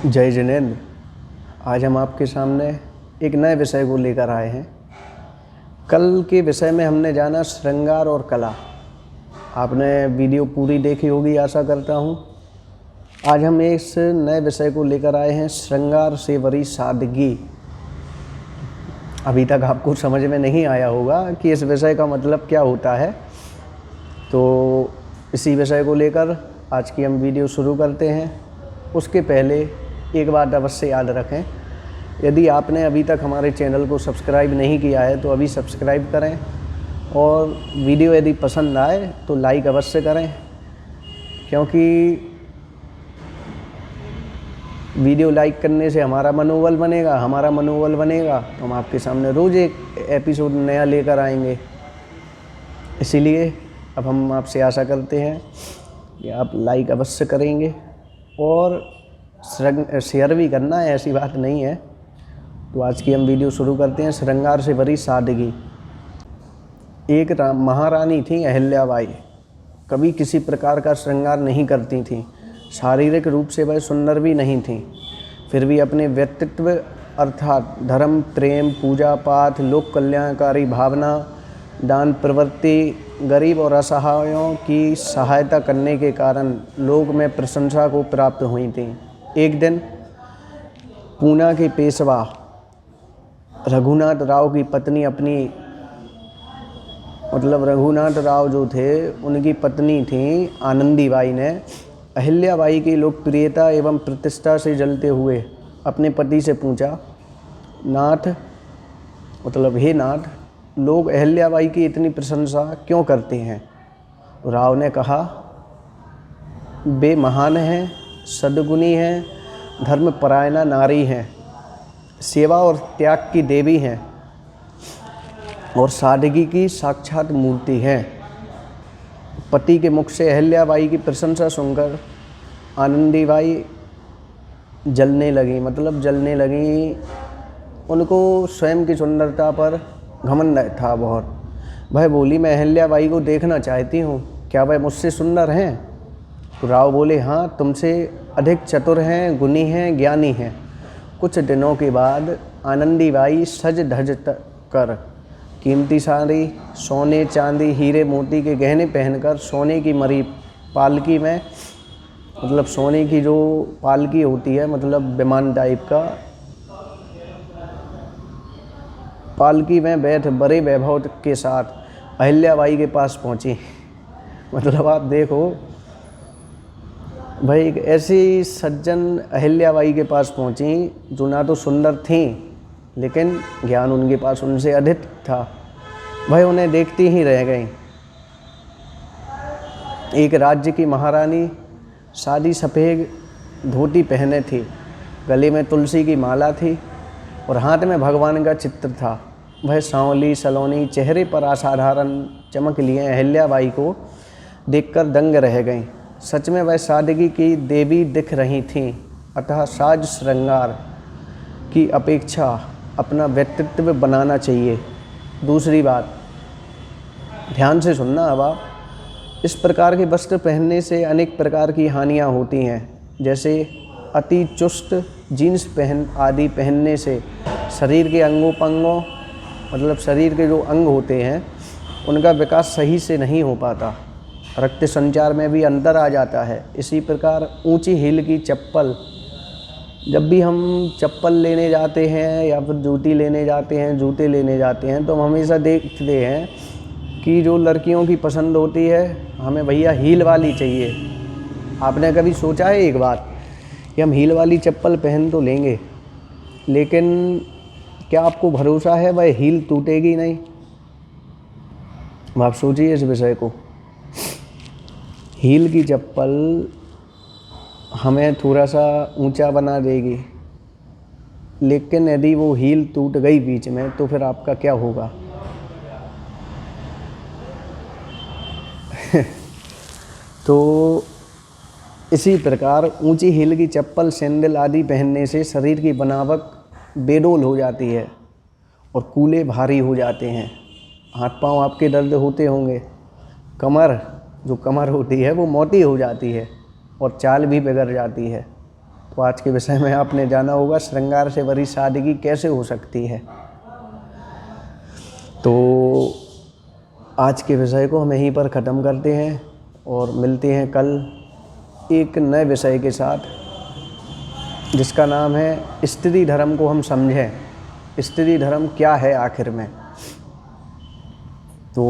जय जिनेंद्र। आज हम आपके सामने एक नए विषय को लेकर आए हैं। कल के विषय में हमने जाना श्रृंगार और कला। आपने वीडियो पूरी देखी होगी आशा करता हूँ। आज हम इस नए विषय को लेकर आए हैं, श्रृंगार से भरी सादगी। अभी तक आपको समझ में नहीं आया होगा कि इस विषय का मतलब क्या होता है, तो इसी विषय को लेकर आज की हम वीडियो शुरू करते हैं। उसके पहले एक बात अवश्य याद रखें, यदि आपने अभी तक हमारे चैनल को सब्सक्राइब नहीं किया है तो अभी सब्सक्राइब करें, और वीडियो यदि पसंद आए तो लाइक अवश्य करें, क्योंकि वीडियो लाइक करने से हमारा मनोबल बनेगा तो हम आपके सामने रोज़ एक एपिसोड नया लेकर आएंगे। इसीलिए अब हम आपसे आशा करते हैं कि आप लाइक अवश्य करेंगे और शेयर भी करना है, ऐसी बात नहीं है। तो आज की हम वीडियो शुरू करते हैं, श्रृंगार से भरी सादगी। एक महारानी थी अहिल्याबाई। कभी किसी प्रकार का श्रृंगार नहीं करती थीं। शारीरिक रूप से वह सुंदर भी नहीं थीं, फिर भी अपने व्यक्तित्व अर्थात धर्म, प्रेम, पूजा पाठ, लोक कल्याणकारी भावना, दान प्रवृत्ति, गरीब और असहायों की सहायता करने के कारण लोग में प्रशंसा को प्राप्त हुई थी। एक दिन पूना के पेशवा रघुनाथ राव की पत्नी रघुनाथ राव जो थे उनकी पत्नी थी आनंदीबाई ने अहिल्याबाई की लोकप्रियता एवं प्रतिष्ठा से जलते हुए अपने पति से पूछा, हे नाथ, लोग अहिल्याबाई की इतनी प्रशंसा क्यों करते हैं? राव ने कहा, वे महान हैं, सद्गुणी हैं, धर्मपरायणा नारी हैं, सेवा और त्याग की देवी हैं और सादगी की साक्षात मूर्ति हैं। पति के मुख से अहिल्याबाई की प्रशंसा सुनकर आनंदीबाई जलने लगी। उनको स्वयं की सुंदरता पर घमंड था बहुत। वह बोली, मैं अहिल्याबाई को देखना चाहती हूँ, क्या वह मुझसे सुंदर हैं? तो राव बोले, हाँ, तुमसे अधिक चतुर हैं, गुणी हैं, ज्ञानी हैं। कुछ दिनों के बाद आनंदीबाई सज धज कर कीमती साड़ी, सोने चांदी, हीरे मोती के गहने पहनकर सोने की मरी पालकी में, सोने की जो पालकी होती है, विमान टाइप का, पालकी में बैठ बड़े वैभव के साथ अहिल्याबाई के पास पहुंची। आप देखो भाई, एक ऐसी सज्जन अहिल्याबाई के पास पहुंची जो ना तो सुंदर थी लेकिन ज्ञान उनके पास उनसे अधिक था। वह उन्हें देखती ही रह गई। एक राज्य की महारानी सादी सफ़ेद धोती पहने थी, गले में तुलसी की माला थी और हाथ में भगवान का चित्र था। वह सांवली सलोनी, चेहरे पर असाधारण चमक लिए अहिल्याबाई को देखकर दंग रह गईं। सच में वह सादगी की देवी दिख रही थीं। अतः साज श्रृंगार की अपेक्षा अपना व्यक्तित्व बनाना चाहिए। दूसरी बात, ध्यान से सुनना अब आप, इस प्रकार के वस्त्र पहनने से अनेक प्रकार की हानियां होती हैं। जैसे अति चुस्त जीन्स आदि पहनने से शरीर के अंगों शरीर के जो अंग होते हैं उनका विकास सही से नहीं हो पाता, रक्त संचार में भी अंतर आ जाता है। इसी प्रकार ऊंची हील की चप्पल, जब भी हम चप्पल लेने जाते हैं या फिर जूते लेने जाते हैं तो हम हमेशा देखते हैं कि जो लड़कियों की पसंद होती है, हमें भैया हील वाली चाहिए। आपने कभी सोचा है एक बात कि हम हील वाली चप्पल पहन तो लेंगे, लेकिन क्या आपको भरोसा है वह हील टूटेगी नहीं? आप सोचिए इस विषय को। हील की चप्पल हमें थोड़ा सा ऊंचा बना देगी, लेकिन यदि वो हील टूट गई बीच में तो फिर आपका क्या होगा? तो इसी प्रकार ऊंची हील की चप्पल, सैंडल आदि पहनने से शरीर की बनावट बेडोल हो जाती है और कूल्हे भारी हो जाते हैं। हाथ पांव आपके दर्द होते होंगे, कमर होती है वो मोटी हो जाती है और चाल भी बिगड़ जाती है। तो आज के विषय में आपने जाना होगा श्रृंगार से भरी सादगी कैसे हो सकती है। तो आज के विषय को हम यहीं पर ख़त्म करते हैं और मिलते हैं कल एक नए विषय के साथ, जिसका नाम है स्त्री धर्म को हम समझें, स्त्री धर्म क्या है आखिर में। तो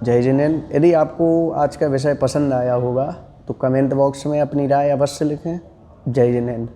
जय जिनेंद्र। यदि आपको आज का विषय पसंद आया होगा तो कमेंट बॉक्स में अपनी राय अवश्य लिखें। जय जिनेंद्र।